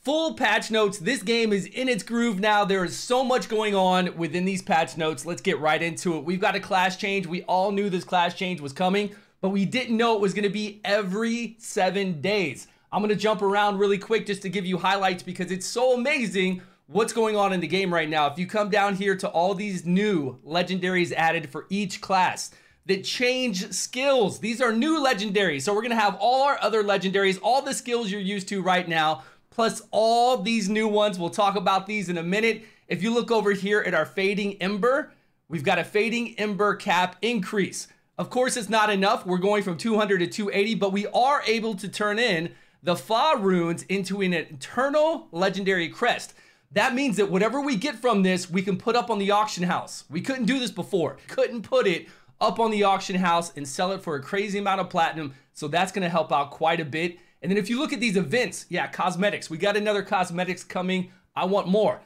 Full patch notes. This game is in its groove now. There is so much going on within these patch notes. Let's get right into it. We've got a class change. We all knew this class change was coming, but we didn't know it was going to be every 7 days. I'm going to jump around really quick just to give you highlights because it's so amazing what's going on in the game right now. If you come down here to all these new legendaries added for each class that change skills, these are new legendaries. So we're going to have all our other legendaries, all the skills you're used to right now, plus all these new ones. We'll talk about these in a minute. If you look over here at our Fading Ember, we've got a Fading Ember cap increase. Of course, it's not enough. We're going from 200 to 280, but we are able to turn in the Fa runes into an eternal legendary crest. That means that whatever we get from this, we can put up on the auction house. We couldn't do this before. Couldn't put it up on the auction house and sell it for a crazy amount of platinum. So that's going to help out quite a bit. And then if you look at these events, yeah, cosmetics. We got another cosmetics coming. I want more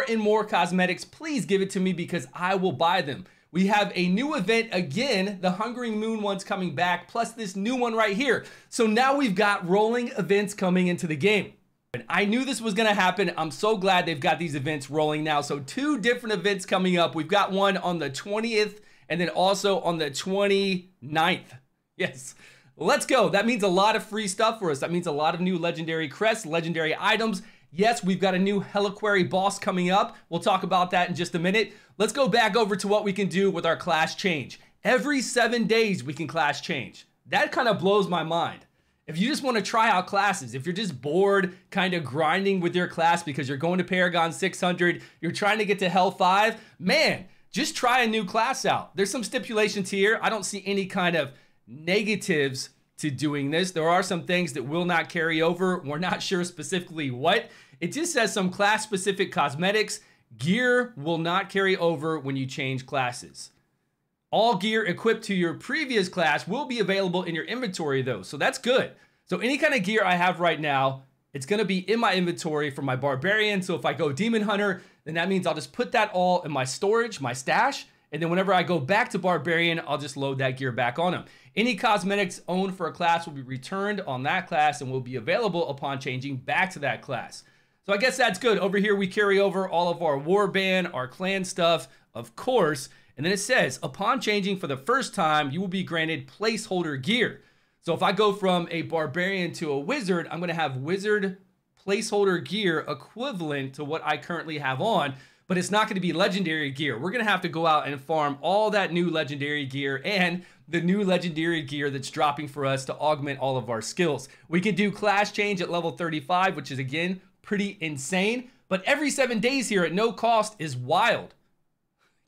and more cosmetics. Please give it to me because I will buy them. We have a new event again, the Hungering Moon one's coming back, plus this new one right here. So now we've got rolling events coming into the game. And I knew this was gonna happen. I'm so glad they've got these events rolling now. So 2 different events coming up. We've got one on the 20th and then also on the 29th. Yes. Let's go. That means a lot of free stuff for us. That means a lot of new legendary crests, legendary items. Yes, we've got a new Helliquary boss coming up. We'll talk about that in just a minute. Let's go back over to what we can do with our class change. Every 7 days, we can class change. That kind of blows my mind. If you just want to try out classes, if you're just bored, kind of grinding with your class because you're going to Paragon 600, you're trying to get to Hell 5, man, just try a new class out. There's some stipulations here. I don't see any kind of negatives to doing this. There are some things that will not carry over. We're not sure specifically what. It just says some class specific cosmetics. Gear will not carry over when you change classes. All gear equipped to your previous class will be available in your inventory though. So that's good. So any kind of gear I have right now, it's going to be in my inventory for my barbarian. So if I go demon hunter, then that means I'll just put that all in my storage, my stash. And then whenever I go back to barbarian, I'll just load that gear back on him. Any cosmetics owned for a class will be returned on that class and will be available upon changing back to that class. So I guess that's good. Over here, we carry over all of our warband, our clan stuff, of course. And then it says, upon changing for the first time, you will be granted placeholder gear. So if I go from a barbarian to a wizard, I'm going to have wizard placeholder gear equivalent to what I currently have on. But it's not going to be legendary gear. We're going to have to go out and farm all that new legendary gear and the new legendary gear that's dropping for us to augment all of our skills. We can do class change at level 35, which is again, pretty insane. But every 7 days here at no cost is wild.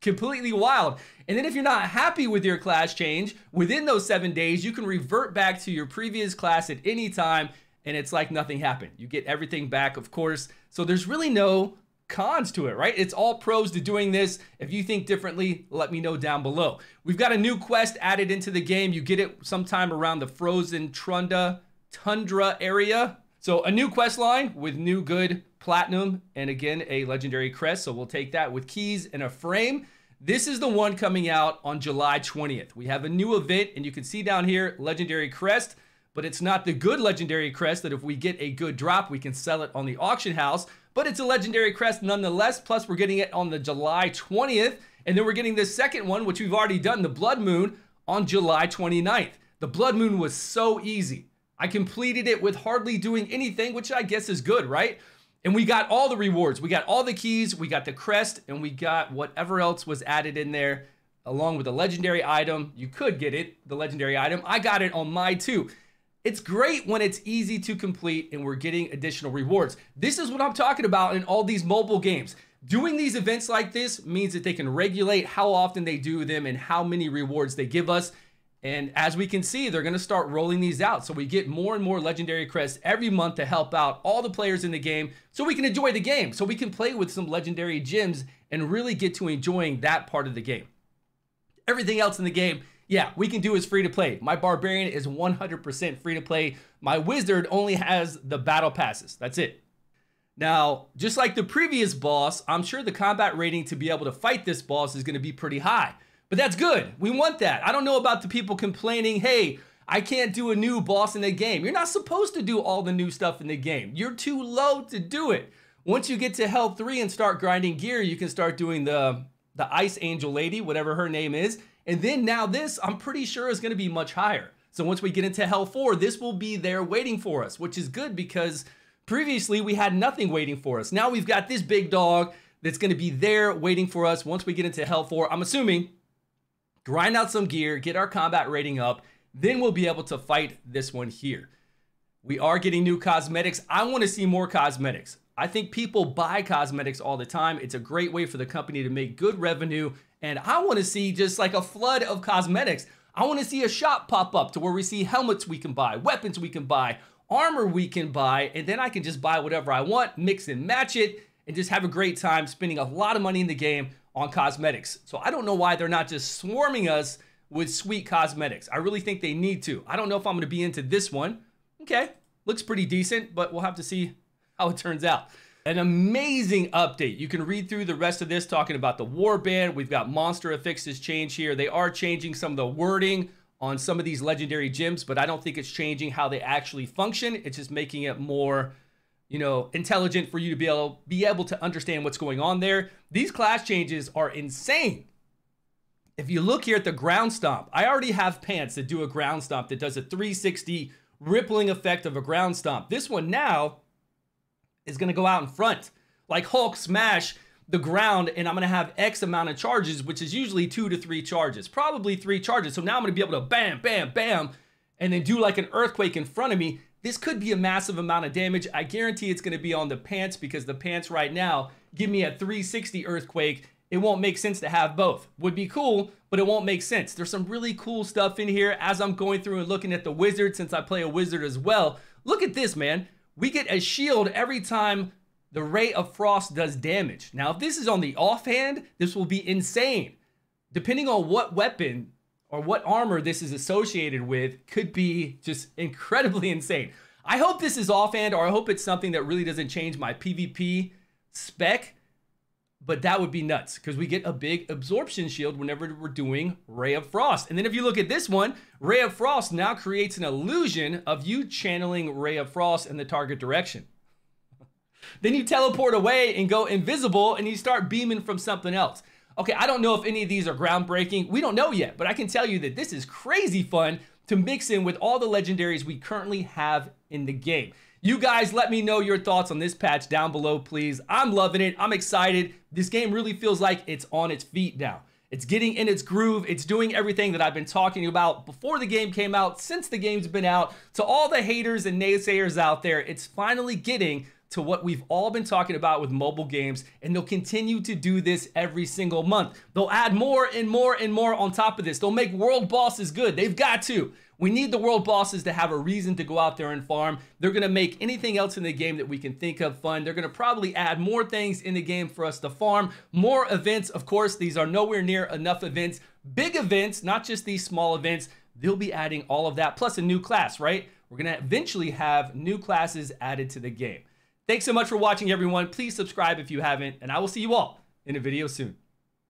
Completely wild. And then if you're not happy with your class change, within those 7 days, you can revert back to your previous class at any time. And it's like nothing happened. You get everything back, of course. So there's really no cons to it, right? It's all pros to doing this. If you think differently, let me know down below. We've got a new quest added into the game. You get it sometime around the frozen tundra area. So a new quest line with new good platinum and again, a legendary crest. So we'll take that with keys and a frame. This is the one coming out on July 20th. We have a new event and you can see down here, legendary crest, but it's not the good legendary crest that if we get a good drop, we can sell it on the auction house. But it's a legendary crest nonetheless. Plus, we're getting it on the July 20th. And then we're getting this second one, which we've already done, the Blood Moon, on July 29th. The Blood Moon was so easy. I completed it with hardly doing anything, which I guess is good, right? And we got all the rewards. We got all the keys, we got the crest, and we got whatever else was added in there, along with a legendary item. You could get it, the legendary item. I got it on my too. It's great when it's easy to complete and we're getting additional rewards. This is what I'm talking about in all these mobile games. Doing these events like this means that they can regulate how often they do them and how many rewards they give us. And as we can see, they're going to start rolling these out. So we get more and more legendary crests every month to help out all the players in the game so we can enjoy the game, so we can play with some legendary gems and really get to enjoying that part of the game. Everything else in the game, yeah, we can do is free to play. My barbarian is 100% free to play. My wizard only has the battle passes. That's it. Now, just like the previous boss, I'm sure the combat rating to be able to fight this boss is going to be pretty high. But that's good. We want that. I don't know about the people complaining, hey, I can't do a new boss in the game. You're not supposed to do all the new stuff in the game. You're too low to do it. Once you get to Hell 3 and start grinding gear, you can start doing the Ice Angel Lady, whatever her name is. And then now this, I'm pretty sure, is going to be much higher. So once we get into Hell 4, this will be there waiting for us, which is good because previously we had nothing waiting for us. Now we've got this big dog that's going to be there waiting for us once we get into Hell 4. I'm assuming grind out some gear, get our combat rating up, then we'll be able to fight this one here. We are getting new cosmetics. I want to see more cosmetics. I think people buy cosmetics all the time. It's a great way for the company to make good revenue. And I want to see just like a flood of cosmetics. I want to see a shop pop up to where we see helmets we can buy, weapons we can buy, armor we can buy, and then I can just buy whatever I want, mix and match it, and just have a great time spending a lot of money in the game on cosmetics. So I don't know why they're not just swarming us with sweet cosmetics. I really think they need to. I don't know if I'm going to be into this one. Okay, looks pretty decent, but we'll have to see how it turns out. An amazing update. You can read through the rest of this talking about the warband. We've got monster affixes change here. They are changing some of the wording on some of these legendary gems, but I don't think it's changing how they actually function. It's just making it more, you know, intelligent for you to be able to understand what's going on there. These class changes are insane. If you look here at the ground stomp, I already have pants that do a ground stomp that does a 360 rippling effect of a ground stomp. This one now is going to go out in front like Hulk smash the ground, and I'm going to have X amount of charges, which is usually 2 to 3 charges, probably 3 charges. So now I'm going to be able to bam, bam, bam, and then do like an earthquake in front of me. This could be a massive amount of damage. I guarantee it's going to be on the pants because the pants right now give me a 360 earthquake. It won't make sense to have both. Would be cool, but it won't make sense. There's some really cool stuff in here as I'm going through and looking at the wizard, since I play a wizard as well. Look at this, man. We get a shield every time the Ray of Frost does damage. Now, if this is on the offhand, this will be insane. Depending on what weapon or what armor this is associated with, could be just incredibly insane. I hope this is offhand, or I hope it's something that really doesn't change my PvP spec, but that would be nuts because we get a big absorption shield whenever we're doing Ray of Frost. And then if you look at this one, Ray of Frost now creates an illusion of you channeling Ray of Frost in the target direction. Then you teleport away and go invisible and you start beaming from something else. Okay, I don't know if any of these are groundbreaking. We don't know yet, but I can tell you that this is crazy fun to mix in with all the legendaries we currently have in the game. You guys let me know your thoughts on this patch down below, please. I'm loving it. I'm excited. This game really feels like it's on its feet now. It's getting in its groove. It's doing everything that I've been talking about before the game came out, since the game's been out. To all the haters and naysayers out there, it's finally getting to what we've all been talking about with mobile games, and they'll continue to do this every single month. They'll add more and more and more on top of this. They'll make world bosses good. They've got to. We need the world bosses to have a reason to go out there and farm. They're going to make anything else in the game that we can think of fun. They're going to probably add more things in the game for us to farm. More events, of course. These are nowhere near enough events. Big events, not just these small events. They'll be adding all of that, plus a new class, right? We're going to eventually have new classes added to the game. Thanks so much for watching, everyone. Please subscribe if you haven't, and I will see you all in a video soon.